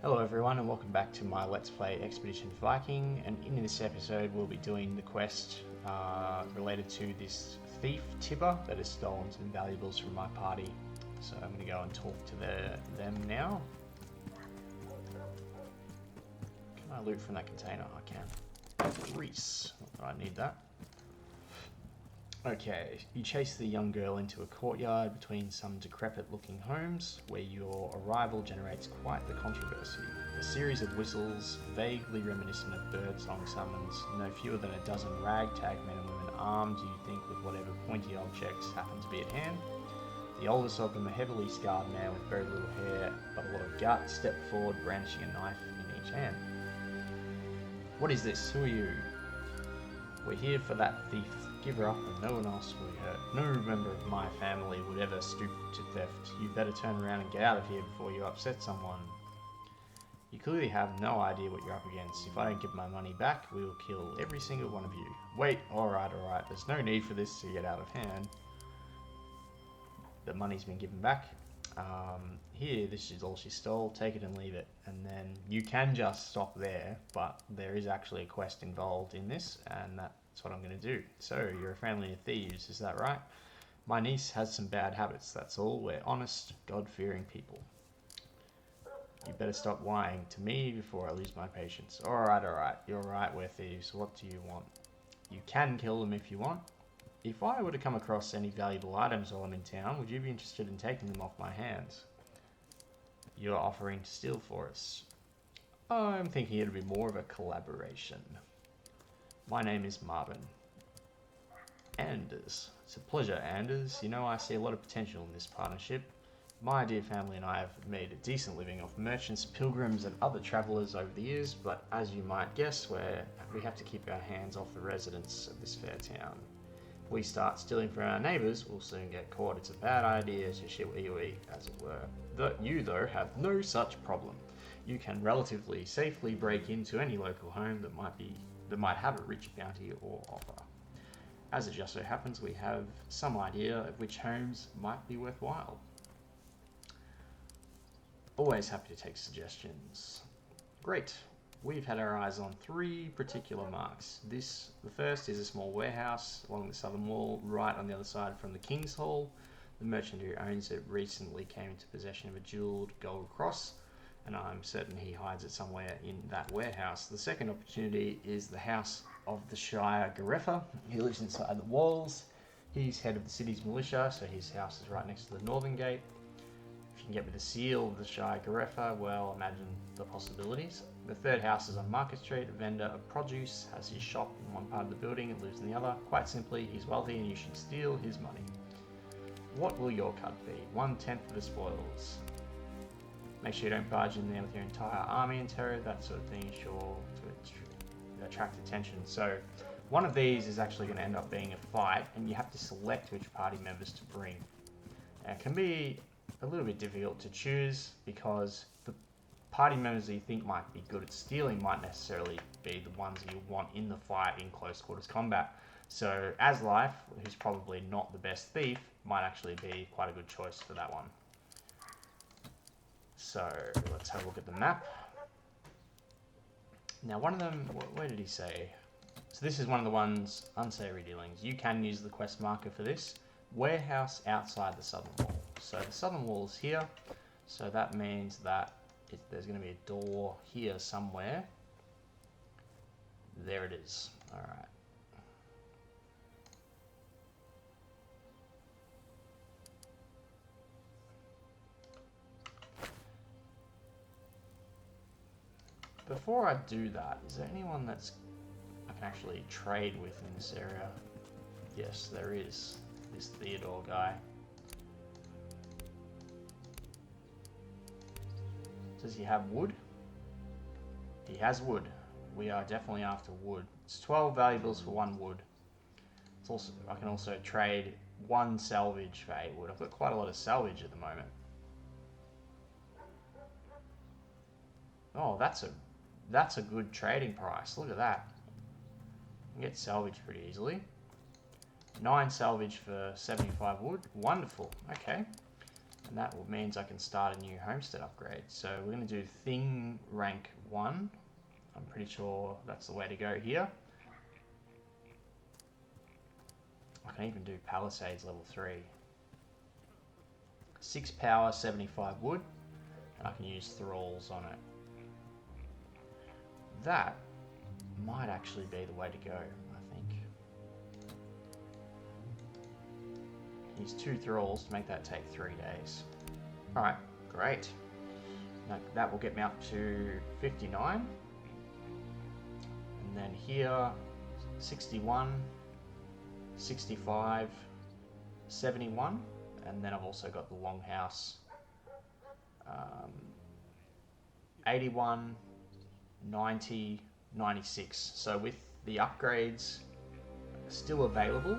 Hello everyone and welcome back to my Let's Play Expedition Viking, and in this episode we'll be doing the quest related to this thief Tipper that has stolen some valuables from my party. So I'm going to go and talk to them now. Can I loot from that container? I can. Reese. I need that. Okay, you chase the young girl into a courtyard between some decrepit-looking homes, where your arrival generates quite the controversy. A series of whistles, vaguely reminiscent of birdsong summons, no fewer than a dozen ragtag men and women armed, you think, with whatever pointy objects happen to be at hand. The oldest of them, a heavily scarred man with very little hair, but a lot of gut, stepped forward, brandishing a knife in each hand. What is this? Who are you? We're here for that thief. Give her up and no one else will be hurt. No member of my family would ever stoop to theft. You better turn around and get out of here before you upset someone. You clearly have no idea what you're up against. If I don't give my money back, we will kill every single one of you. Wait, alright. There's no need for this to get out of hand. The money's been given back. Here, this is all she stole. Take it and leave it. And then you can just stop there, but there is actually a quest involved in this, and that's what I'm going to do. So, you're a family of thieves, is that right? My niece has some bad habits, that's all. We're honest, God-fearing people. You better stop lying to me before I lose my patience. Alright. You're right, we're thieves. What do you want? You can kill them if you want. If I were to come across any valuable items while I'm in town, would you be interested in taking them off my hands? You're offering to steal for us. I'm thinking it'd be more of a collaboration. My name is Marvin. Anders. It's a pleasure, Anders. You know, I see a lot of potential in this partnership. My dear family and I have made a decent living off merchants, pilgrims, and other travellers over the years, but as you might guess, we have to keep our hands off the residents of this fair town. If we start stealing from our neighbours, we'll soon get caught. It's a bad idea to shiwi, as it were. You, though, have no such problem. You can relatively safely break into any local home that might have a rich bounty or offer. As it just so happens, we have some idea of which homes might be worthwhile. Always happy to take suggestions. Great. We've had our eyes on three particular marks. The first is a small warehouse along the southern wall, right on the other side from the King's Hall. The merchant who owns it recently came into possession of a jeweled gold cross, and I'm certain he hides it somewhere in that warehouse. The second opportunity is the house of the Shire Gareffa. He lives inside the walls. He's head of the city's militia, so his house is right next to the northern gate. If you can get me the seal of the Shire Gareffa, well, imagine the possibilities. The third house is on Market Street. A vendor of produce has his shop in one part of the building and lives in the other. Quite simply, he's wealthy and you should steal his money. What will your cut be? 1/10 of the spoils. Make sure you don't barge in there with your entire army in terror. That sort of thing is sure to attract attention. So one of these is actually going to end up being a fight, and you have to select which party members to bring. It can be a little bit difficult to choose because the party members that you think might be good at stealing might necessarily be the ones that you want in the fight in close quarters combat. So Aslife, who's probably not the best thief, might actually be quite a good choice for that one. So let's have a look at the map. Now one of them, where did he say? So this is one of the ones, unsavory dealings. You can use the quest marker for this. Warehouse outside the southern wall. So the southern wall is here, so that means that there's going to be a door here somewhere. There it is. Alright. Before I do that, is there anyone I can actually trade with in this area? Yes, there is. This Theodore guy. Does he have wood? He has wood. We are definitely after wood. It's 12 valuables for 1 wood. I can also trade 1 salvage for 8 wood. I've got quite a lot of salvage at the moment. Oh, that's a good trading price. Look at that. You can get salvage pretty easily. 9 salvage for 75 wood. Wonderful. Okay. And that means I can start a new homestead upgrade. So we're going to do thing rank 1. I'm pretty sure that's the way to go here. I can even do Palisades level 3. 6 power, 75 wood, and I can use thralls on it. That might actually be the way to go, I think. Use 2 thralls to make that take 3 days. Alright, great. Now, that will get me up to 59. And then here, 61, 65, 71. And then I've also got the longhouse, 81, 90, 96. So with the upgrades still available,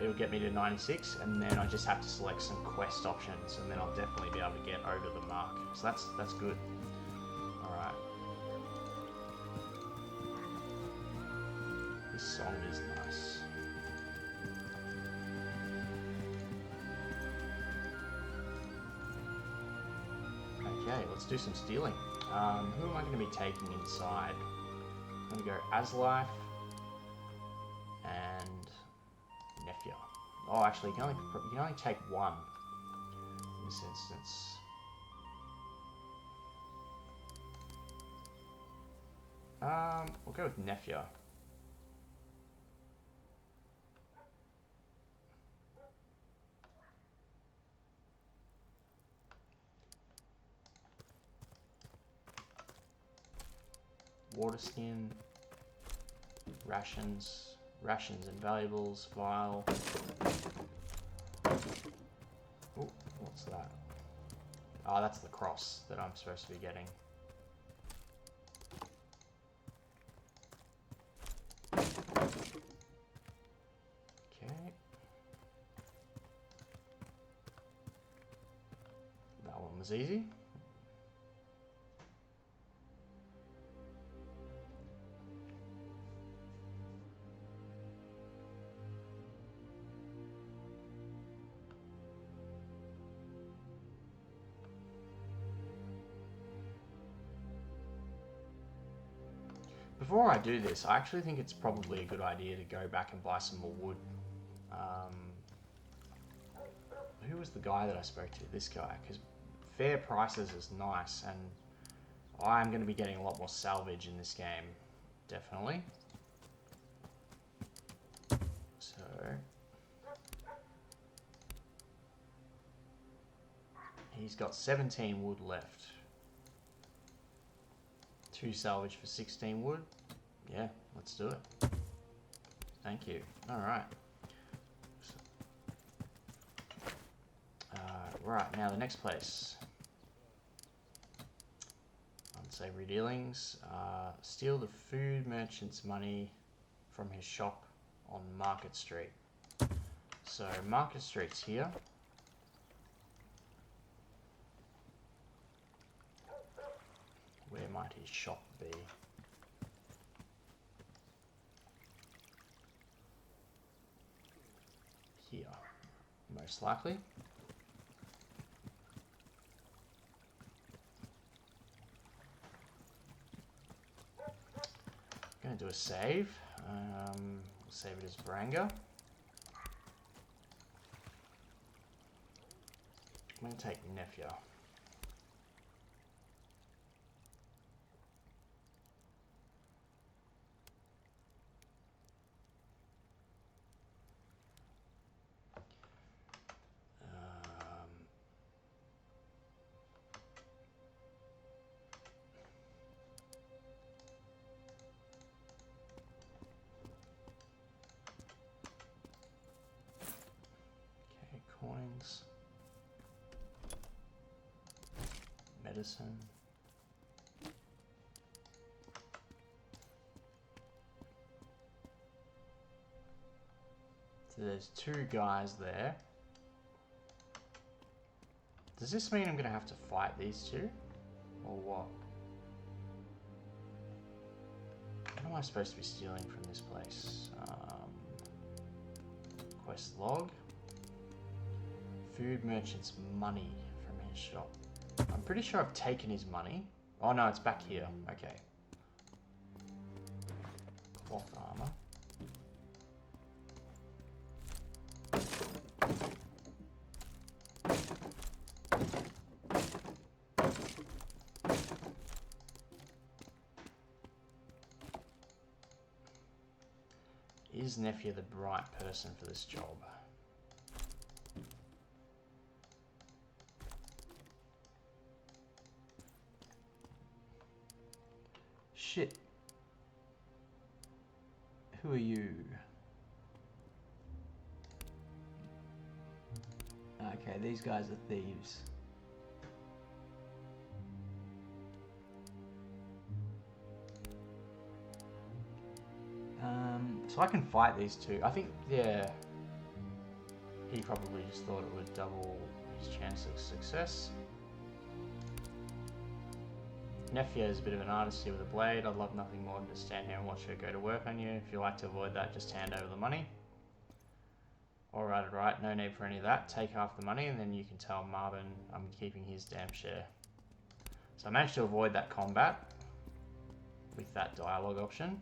it'll get me to 96, and then I just have to select some quest options, and then I'll definitely be able to get over the mark. So that's good. All right. This song is nice. Okay, let's do some stealing. Who am I going to be taking inside? I'm going to go Aslife and Nefia. Oh, actually, you can only take one in this instance. We'll go with Nefia. Water skin, rations and valuables, vial. Oh, what's that? Oh, that's the cross that I'm supposed to be getting. Okay. That one was easy. Before I do this, I actually think it's probably a good idea to go back and buy some more wood. Who was the guy that I spoke to? This guy, because fair prices is nice, and I'm going to be getting a lot more salvage in this game, definitely. So he's got 17 wood left. 2 salvage for 16 wood. Yeah, let's do it. Thank you. Alright. Right, now the next place. Unsavoury dealings. Steal the food merchant's money from his shop on Market Street. So Market Street's here. Where might his shop be? Here, most likely. I'm going to do a save. We'll save it as Baranga. I'm going to take Nefia. Coins, medicine, so there's 2 guys there. Does this mean I'm going to have to fight these 2? Or what? What am I supposed to be stealing from this place? Quest log. Food merchant's money from his shop. I'm pretty sure I've taken his money. Oh no, it's back here. Okay. Cloth armor. Is Nefia the right person for this job? Shit. Who are you? Okay, these guys are thieves. So I can fight these two. I think, yeah, he probably just thought it would double his chance of success. Nefia is a bit of an artist here with a blade. I'd love nothing more than to stand here and watch her go to work on you. If you like to avoid that, just hand over the money. Alright, no need for any of that. Take half the money and then you can tell Marvin I'm keeping his damn share. So I managed to avoid that combat with that dialogue option.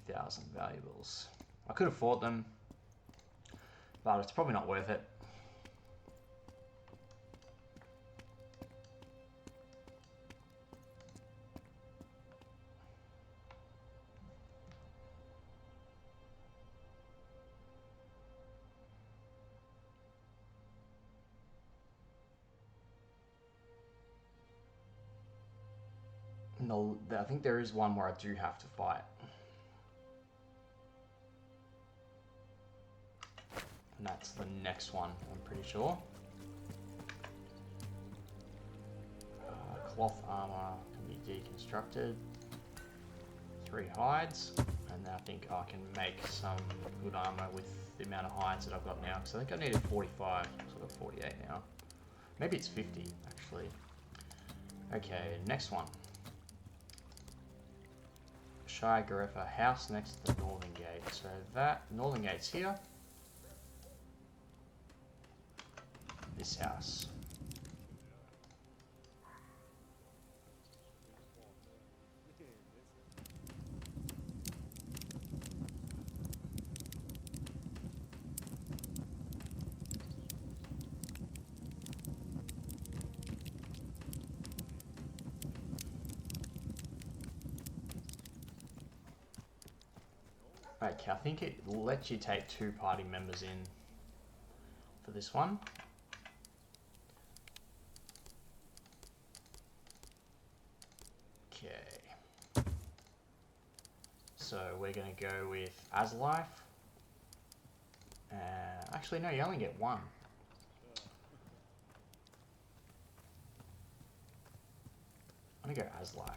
$2,000 valuables. I could have fought them, but it's probably not worth it. No, I think there is one where I do have to fight. And that's the next one, I'm pretty sure. Cloth armor can be deconstructed. 3 hides. And I think I can make some good armor with the amount of hides that I've got now. Because I think I needed 45, so I've got 48 now. Maybe it's 50, actually. Okay, next one. Shire Garefa house next to the northern gate. So that northern gate's here. This house. Okay, I think it lets you take 2 party members in for this one. Okay. So we're going to go with Aslife. Actually, no, you only get 1. I'm going to go Aslife.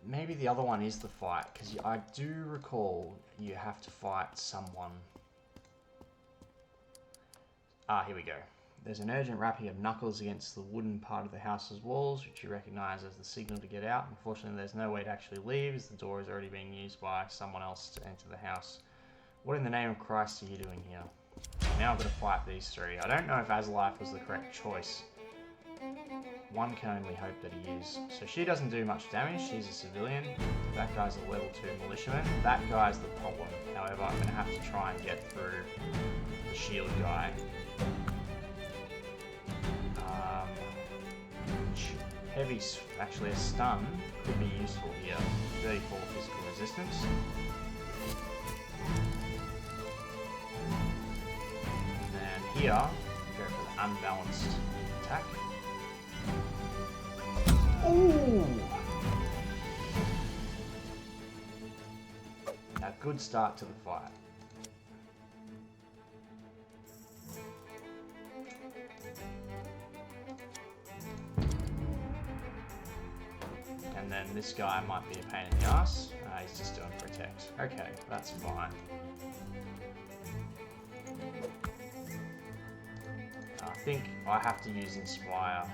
Maybe the other one is the fight, because I do recall you have to fight someone. Ah, here we go. There's an urgent rapping of knuckles against the wooden part of the house's walls, which you recognise as the signal to get out. Unfortunately, there's no way to actually leave, as the door is already being used by someone else to enter the house. What in the name of Christ are you doing here? Now I've got to fight these 3. I don't know if Aslife was the correct choice. One can only hope that he is. So she doesn't do much damage, she's a civilian. That guy's a level 2 militiaman. That guy's the problem. However, I'm going to have to try and get through the shield guy. Heavy, actually a stun could be useful here. 34 physical resistance. And here, go for the unbalanced attack. Ooh! A good start to the fight. And then this guy might be a pain in the ass. He's just doing protect. Okay, that's fine. I think I have to use Inspire.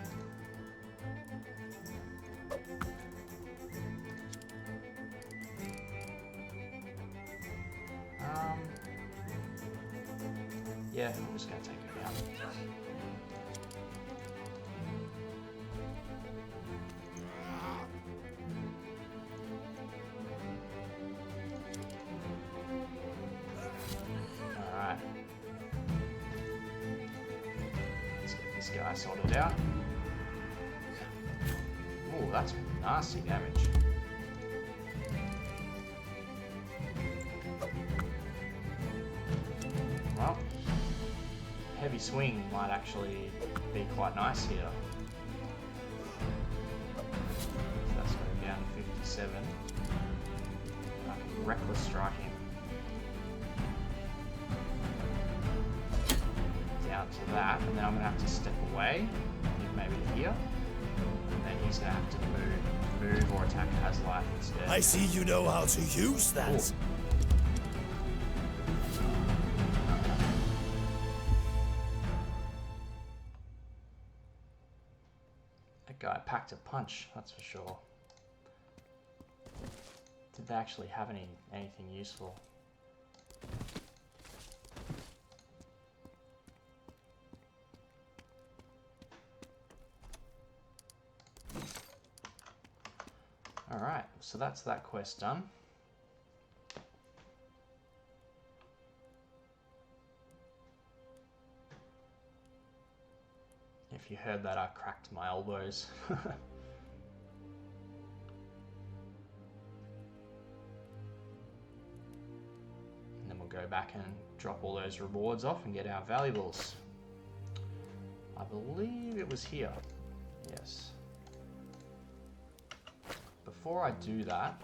Yeah, I'm just going to take it down. Alright. Let's get this guy sorted out. Oh, that's nasty damage. Well, heavy swing might actually be quite nice here. So that's going down to 57. I can reckless strike him. Down to that, and then I'm going to have to step away, maybe to here. And then he's going to have to move or attack has life instead. I see you know how to use that. Ooh. That guy packed a punch, that's for sure. Did they actually have anything useful? Alright, so that's that quest done. If you heard that, I cracked my elbows. And then we'll go back and drop all those rewards off and get our valuables. I believe it was here. Yes. Before I do that,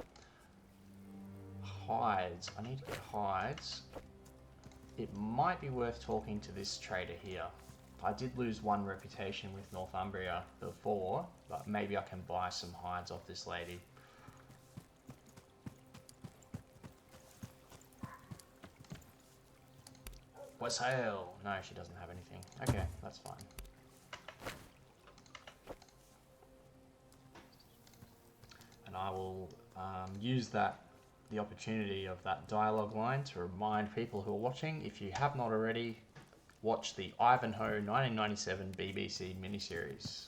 hides. I need to get hides. It might be worth talking to this trader here. I did lose 1 reputation with Northumbria before, but maybe I can buy some hides off this lady. For sale! No, she doesn't have anything. Okay, that's fine. And I will use the opportunity of that dialogue line to remind people who are watching, if you have not already, watch the Ivanhoe 1997 BBC miniseries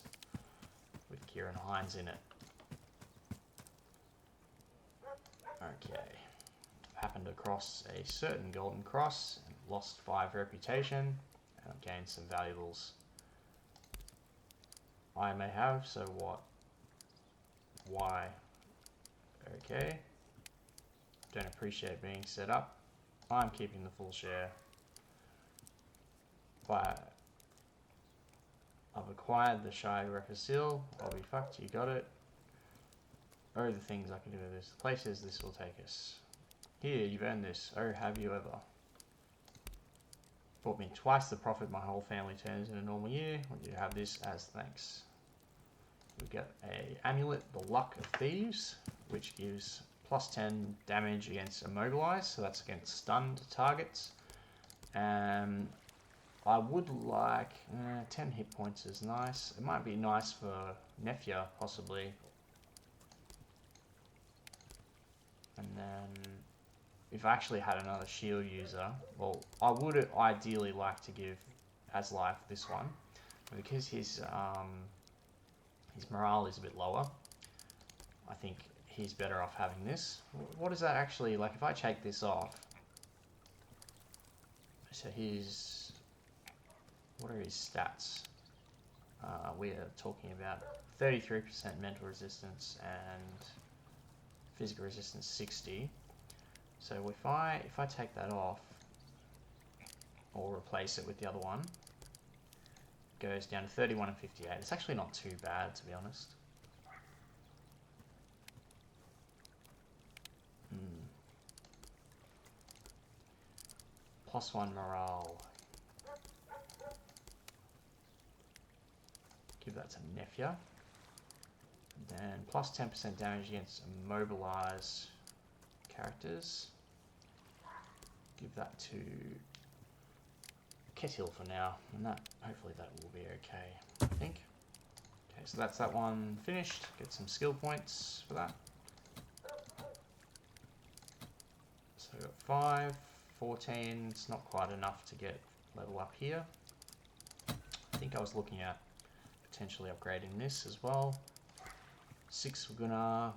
with Kieran Hines in it. Okay. Happened across a certain golden cross and lost 5 reputation, and I've gained some valuables I may have, so what? Why? Okay. Don't appreciate being set up. I'm keeping the full share. But I've acquired the Shy Record Seal. I'll be fucked, you got it. Oh, the things I can do with this. The places this will take us. Here, you've earned this. Oh, have you ever? Brought me twice the profit my whole family turns in a normal year. Want you to have this as thanks. We get a amulet, the Luck of Thieves, which gives +10 damage against immobilized, so that's against stunned targets. I would like 10 hit points is nice. It might be nice for Nefia possibly. And then if I actually had another shield user, well, I would ideally like to give Aslife this one, because his morale is a bit lower. I think he's better off having this. What is that actually, like if I take this off, so he's, what are his stats? We are talking about 33% mental resistance and physical resistance 60. So if I take that off or replace it with the other one, it goes down to 31 and 58. It's actually not too bad, to be honest. +1 morale. Give that to Nefia. Then plus 10% damage against immobilized characters. Give that to Ketil for now, and that hopefully that will be okay, I think. Okay, so that's that one finished. Get some skill points for that. So we got 5, 14. It's not quite enough to get level up here. I think I was looking at potentially upgrading this as well. 6 for Gunnar.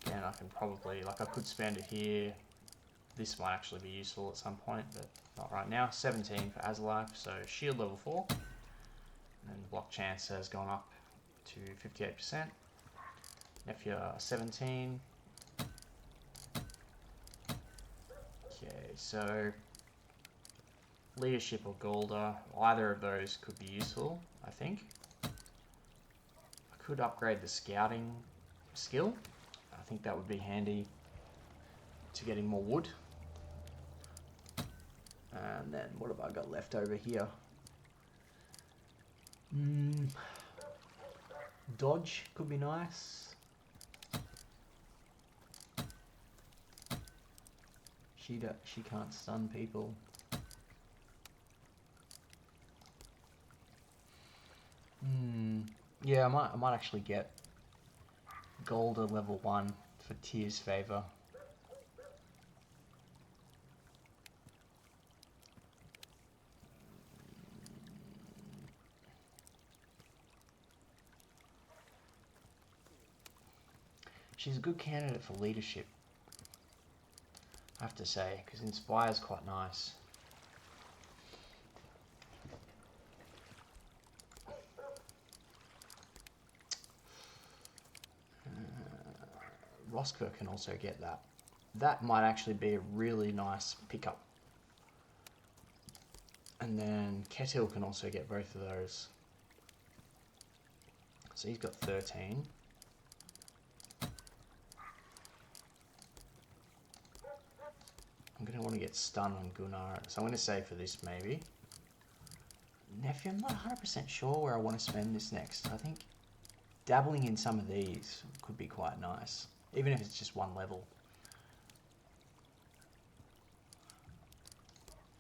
Again, I can probably, like I could spend it here. This might actually be useful at some point, but not right now. 17 for Azalife, so shield level 4. And then the block chance has gone up to 58%. Nefia 17. Okay, so leadership or Golda, either of those could be useful, I think. I could upgrade the scouting skill. I think that would be handy to getting more wood. And then what have I got left over here? Dodge could be nice. She can't stun people. Yeah, I might actually get Golda level 1 for Tyr's favor. She's a good candidate for leadership, I have to say, because Inspire's quite nice. Rosker can also get that. That might actually be a really nice pickup. And then Ketil can also get both of those. So he's got 13. I'm going to want to get stun on Gunnar, so I'm going to save for this maybe. Nefia, I'm not 100% sure where I want to spend this next. I think dabbling in some of these could be quite nice, even if it's just one level.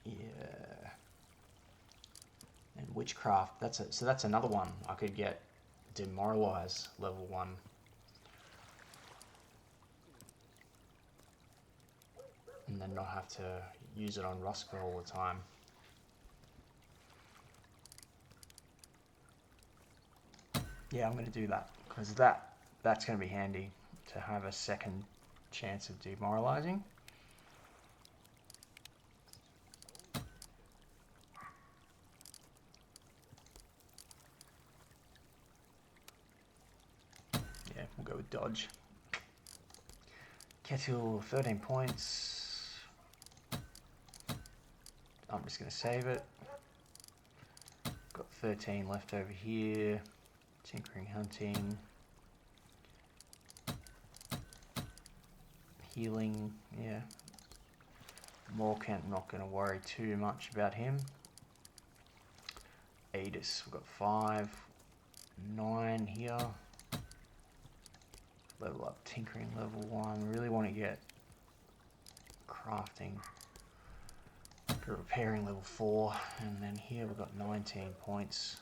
Yeah. And Witchcraft, so that's another one. I could get Demoralize level 1. And then not have to use it on Rusker all the time. Yeah, I'm going to do that, because that's going to be handy to have a second chance of demoralizing. Yeah, we'll go with dodge. Ketil, 13 points. I'm just going to save it. Got 13 left over here. Tinkering, hunting. Healing, yeah. Morkent, not going to worry too much about him. Adis, we've got 5. 9 here. Level up Tinkering level 1. Really want to get crafting. Got repairing level 4. And then here we've got 19 points.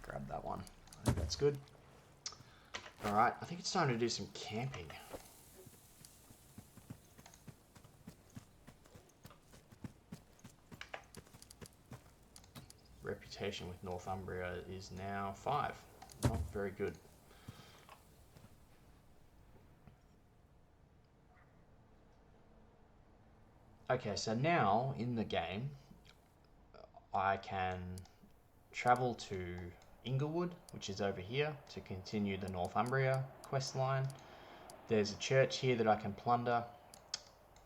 Grab that one. I think that's good. Alright, I think it's time to do some camping. Reputation with Northumbria is now 5. Not very good. Okay, so now in the game, I can travel to Inglewood, which is over here, to continue the Northumbria quest line. There's a church here that I can plunder.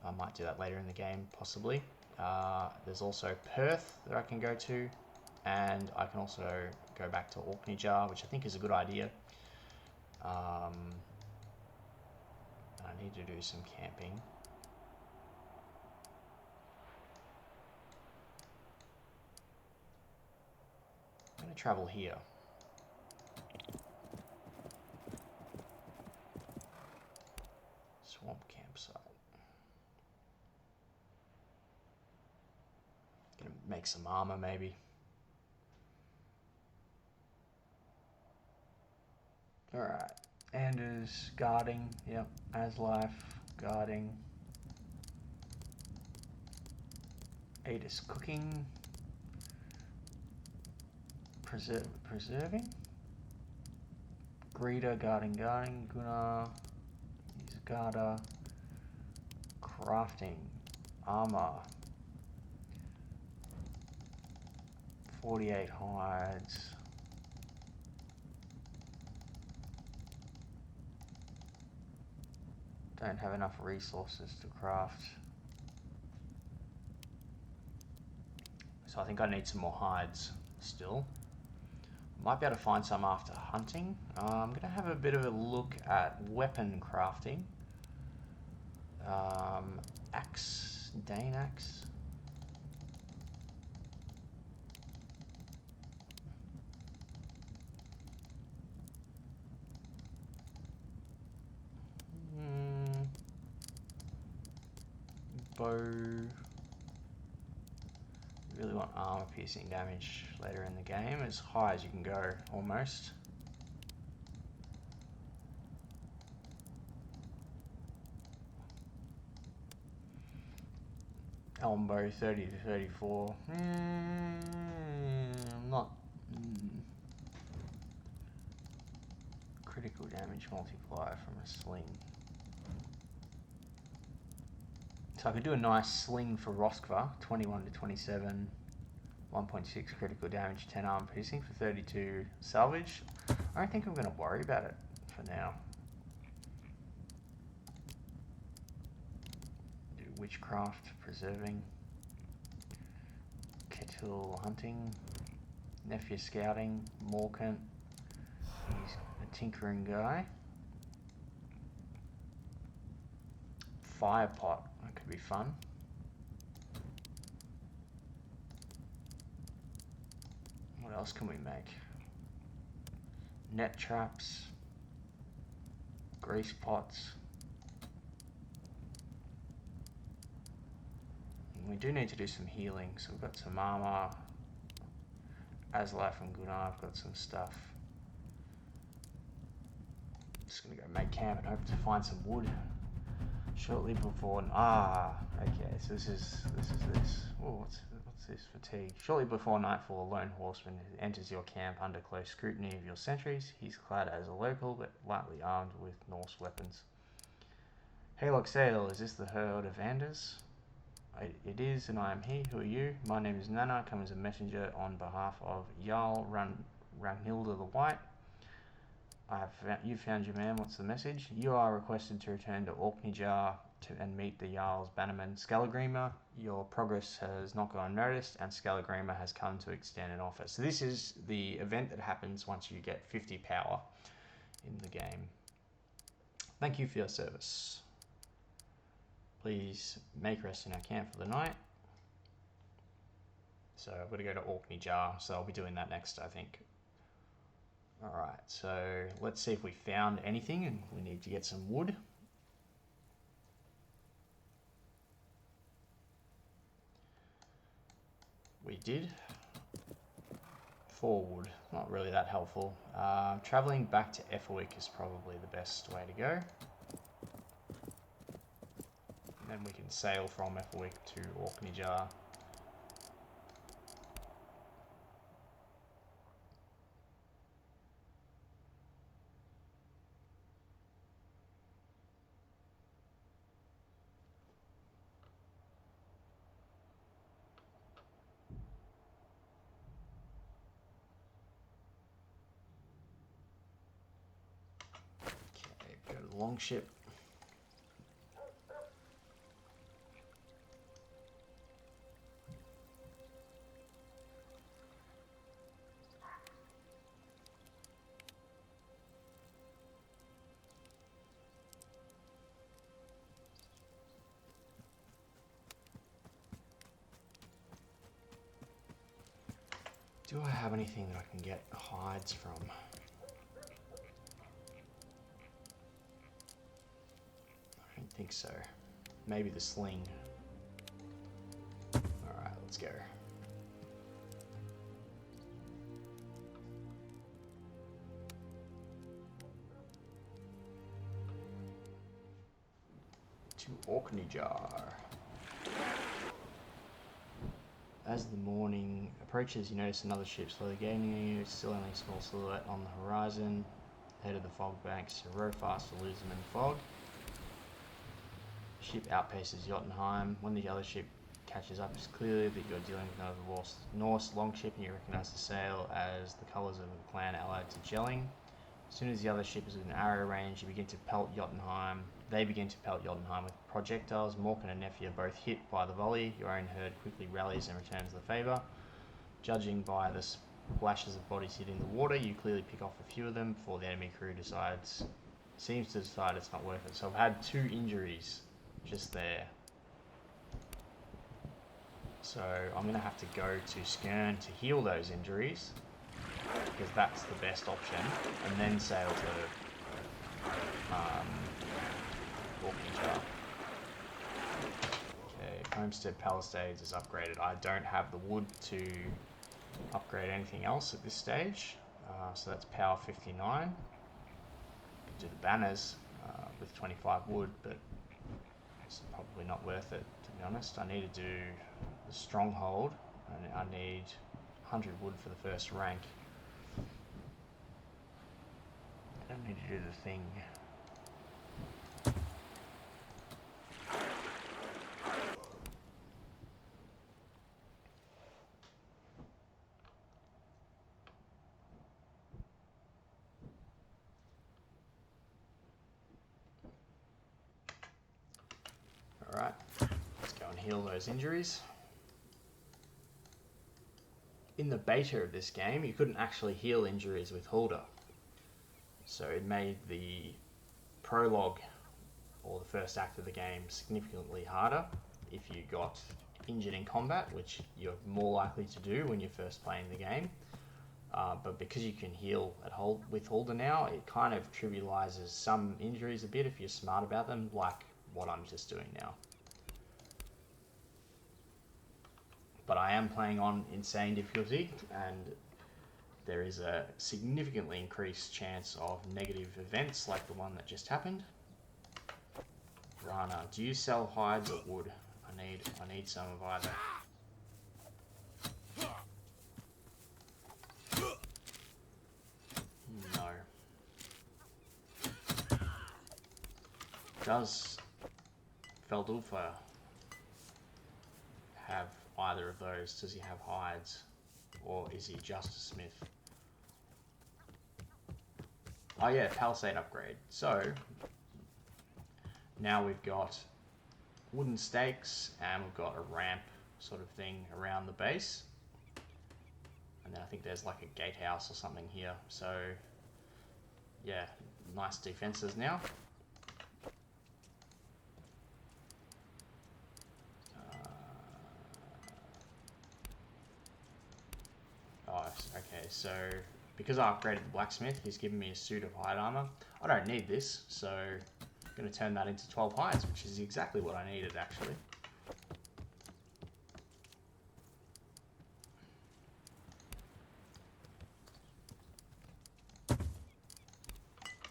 I might do that later in the game, possibly. There's also Perth that I can go to, and I can also go back to Orkneyjar, which I think is a good idea. I need to do some camping. going to travel here. Swamp campsite. Gonna make some armor maybe. Alright. Anders guarding. Yep. As life. Guarding. Adis cooking. Preserving. Greeter guarding. Gunnar. He's a guarder. Crafting. Armor. 48 hides. Don't have enough resources to craft. So I think I need some more hides still. Might be able to find some after hunting. I'm going to have a bit of a look at weapon crafting. Axe, Dane axe. Bow. Really want armor piercing damage later in the game, as high as you can go, almost. Elm bow 30 to 34. Not critical damage multiplier from a sling. So I could do a nice sling for Roskva, 21 to 27, 1.6 critical damage, 10 armor piercing for 32 salvage. I don't think I'm going to worry about it for now. Do witchcraft, preserving, Ketil hunting, Nephew scouting, Morkant, he's a tinkering guy. Fire pot, that could be fun. What else can we make? Net traps, grease pots. And we do need to do some healing, so we've got some armor. Aslife and Gunnar, I've got some stuff. Just gonna go make camp and hope to find some wood. Shortly before, okay, so this is this. Oh, what's this? Fatigue. Shortly before nightfall, a lone horseman enters your camp under close scrutiny of your sentries. He's clad as a local, but lightly armed with Norse weapons. Haylock Sale, is this the herd of Anders? It is, and I am he. Who are you? My name is Nana. I come as a messenger on behalf of Jarl Ragnhilda the White. You found your man. What's the message? You are requested to return to Orkneyjar and meet the Jarl's bannerman Skallagrímr. Your progress has not gone unnoticed, and Skallagrímr has come to extend an offer. So this is the event that happens once you get 50 power in the game. Thank you for your service. Please make rest in our camp for the night. So I've got to go to Orkneyjar, so I'll be doing that next, I think. Alright, so let's see if we found anything, and we need to get some wood. We did. 4 wood, not really that helpful. Travelling back to Effelwick is probably the best way to go. And then we can sail from Effelwick to Orkneyjar. Go to the longship. Do I have anything that I can get hides from? I don't think so. Maybe the sling. Alright, let's go. To Orkney Jar. As the morning approaches, you notice another ship slowly gaining you. It's still only a small silhouette on the horizon. Head of the fog banks, you row fast to lose them in the fog. Ship outpaces Jotunheim. When the other ship catches up, it's clearly that you're dealing with another Norse longship, and you recognise the sail as the colours of the clan allied to Jelling. As soon as the other ship is within arrow range, you begin to pelt Jotunheim. They begin to pelt Jotunheim with projectiles. Morkan and Nephi are both hit by the volley. Your own herd quickly rallies and returns the favour. Judging by the splashes of bodies hitting the water, you clearly pick off a few of them before the enemy crew seems to decide it's not worth it. So I've had 2 injuries just there. So I'm going to have to go to Skjern to heal those injuries, because that's the best option, and then sail to Orkney Jar. Okay, Homestead Palisades is upgraded. I don't have the wood to upgrade anything else at this stage, so that's power 59. Do the banners with 25 wood, but it's probably not worth it, to be honest. I need to do the stronghold, and I need 100 wood for the first rank. I don't need to do the thing. Alright, let's go and heal those injuries. In the beta of this game, you couldn't actually heal injuries with Hulda. So it made the prologue, or the first act of the game, significantly harder if you got injured in combat, which you're more likely to do when you're first playing the game. But because you can heal with Hulda now, it kind of trivializes some injuries a bit if you're smart about them, like what I'm just doing now. But I am playing on insane difficulty, and there is a significantly increased chance of negative events like the one that just happened. Rana, do you sell hides or wood? I need some of either. No. Does Feldulfa have either of those? Does he have hides? Or is he just a smith? Oh yeah, Palisade upgrade. So, now we've got wooden stakes, and we've got a ramp sort of thing around the base. And then I think there's like a gatehouse or something here. So, yeah, nice defenses now. Okay, so because I upgraded the blacksmith, he's given me a suit of hide armor. I don't need this, so I'm going to turn that into 12 hides, which is exactly what I needed, actually.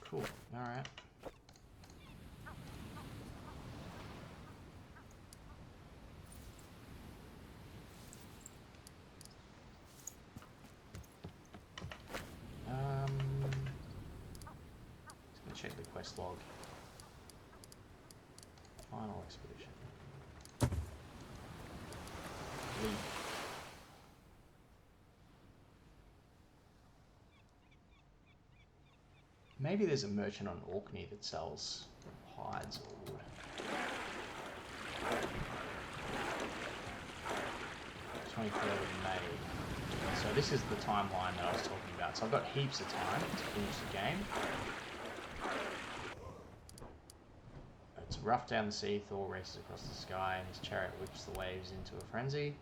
Cool, alright. Check the quest log. Final expedition. Leave. Maybe there's a merchant on Orkney that sells hides or wood. 23rd of May. So this is the timeline that I was talking about. So I've got heaps of time to finish the game. It's rough down the sea, Thor races across the sky, and his chariot whips the waves into a frenzy.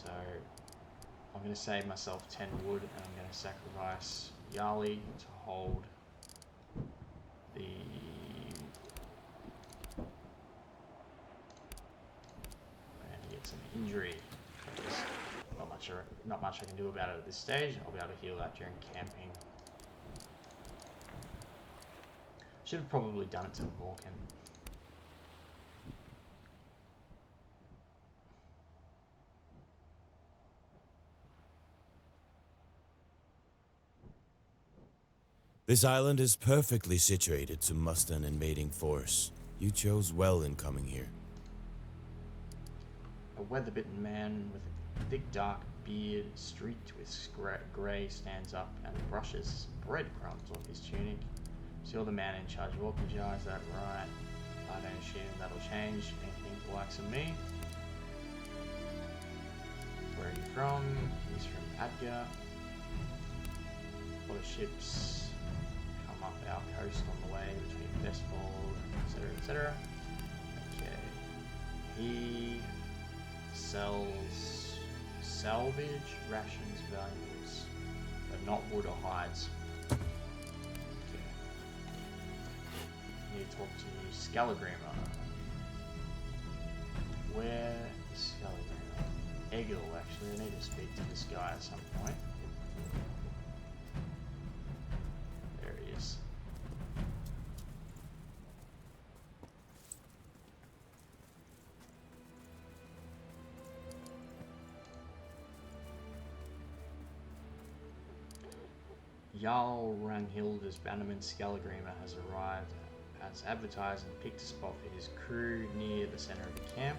So I'm going to save myself 10 wood, and I'm going to sacrifice Yali to hold the... And he gets an injury. There's not much I can do about it at this stage. I'll be able to heal that during camping. Should have probably done it to Morgan. This island is perfectly situated to muster an invading force. You chose well in coming here. A weather-bitten man with a thick dark beard streaked with grey stands up and brushes breadcrumbs off his tunic. So you're the man in charge of Orkneyjar, is that right? I don't assume that'll change anything for the likes of me. Where are you from? He's from Adga. A lot of ships come up our coast on the way between Vestfold, etc, etc. Okay. He sells salvage, rations, valuables, but not wood or hides. Okay. Need to talk to Scalagrimmer. Where is Scalagrimmer? Egil, actually. I need to speak to this guy at some point. There he is. Jarl Ranghilda's bannerman Scalagrimmer has arrived as advertised and picked a spot for his crew near the center of the camp.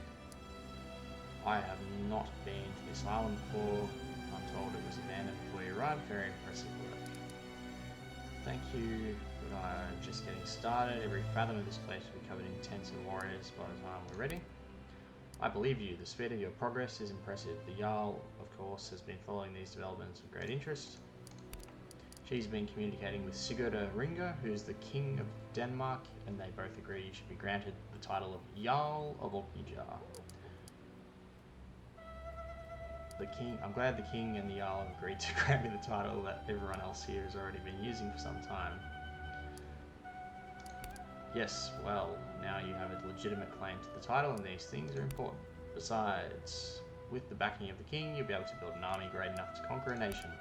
I have not been to this island before. I'm told it was abandoned before you arrived. Very impressive work. Thank you, but I'm just getting started. Every fathom of this place will be covered in tents and warriors by the time we're ready. I believe you. The speed of your progress is impressive. The Jarl, of course, has been following these developments with great interest. She's been communicating with Sigurda Ringa, who is the King of Denmark, and they both agree you should be granted the title of Jarl of Orkneyjar. I'm glad the King and the Jarl have agreed to grant me the title that everyone else here has already been using for some time. Yes, well, now you have a legitimate claim to the title, and these things are important. Besides, with the backing of the King, you'll be able to build an army great enough to conquer a nation.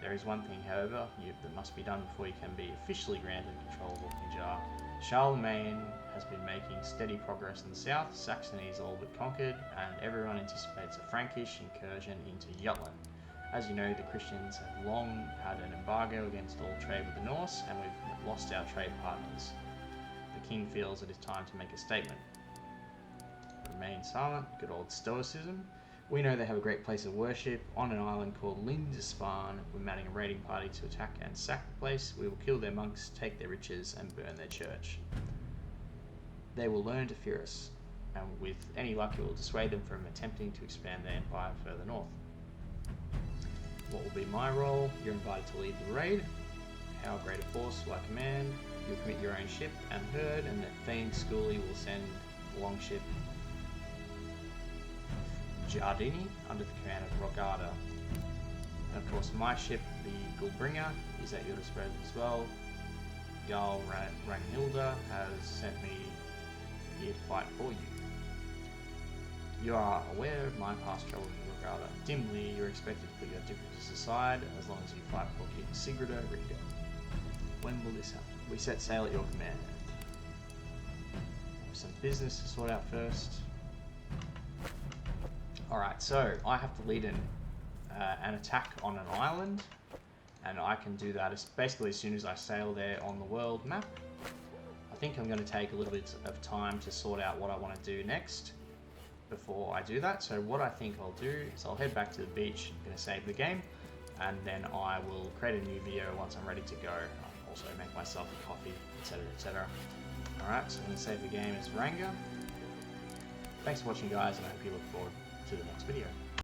There is one thing, however, that must be done before you can be officially granted control of Orkneyjar. Charlemagne has been making steady progress in the south, Saxony is all but conquered, and everyone anticipates a Frankish incursion into Jutland. As you know, the Christians have long had an embargo against all trade with the Norse, and we've lost our trade partners. The king feels it is time to make a statement. Remain silent, good old stoicism. We know they have a great place of worship on an island called Lindisfarne. We're mounting a raiding party to attack and sack the place. We will kill their monks, take their riches, and burn their church. They will learn to fear us, and with any luck it will dissuade them from attempting to expand their empire further north. What will be my role? You're invited to lead the raid. How great a force will I command? You'll commit your own ship and herd, and the Thane Schoolie will send the longship Giardini under the command of Rogada. And of course my ship, the Gullbringer, is at your disposal as well. Jarl Ranghilda has sent me here to fight for you. You are aware of my past trouble with Rogada. Dimly, you're expected to put your differences aside as long as you fight for King Sigurda Ringa. When will this happen? We set sail at your command. We have some business to sort out first. Alright, so I have to lead an attack on an island, and I can do that basically as soon as I sail there on the world map. I think I'm going to take a little bit of time to sort out what I want to do next before I do that. So what I think I'll do is I'll head back to the beach, I'm going to save the game, and then I will create a new video once I'm ready to go. I'll also make myself a coffee, etc, etc. Alright, so I'm going to save the game as Ranga. Thanks for watching guys, and I hope you look forward to the next video.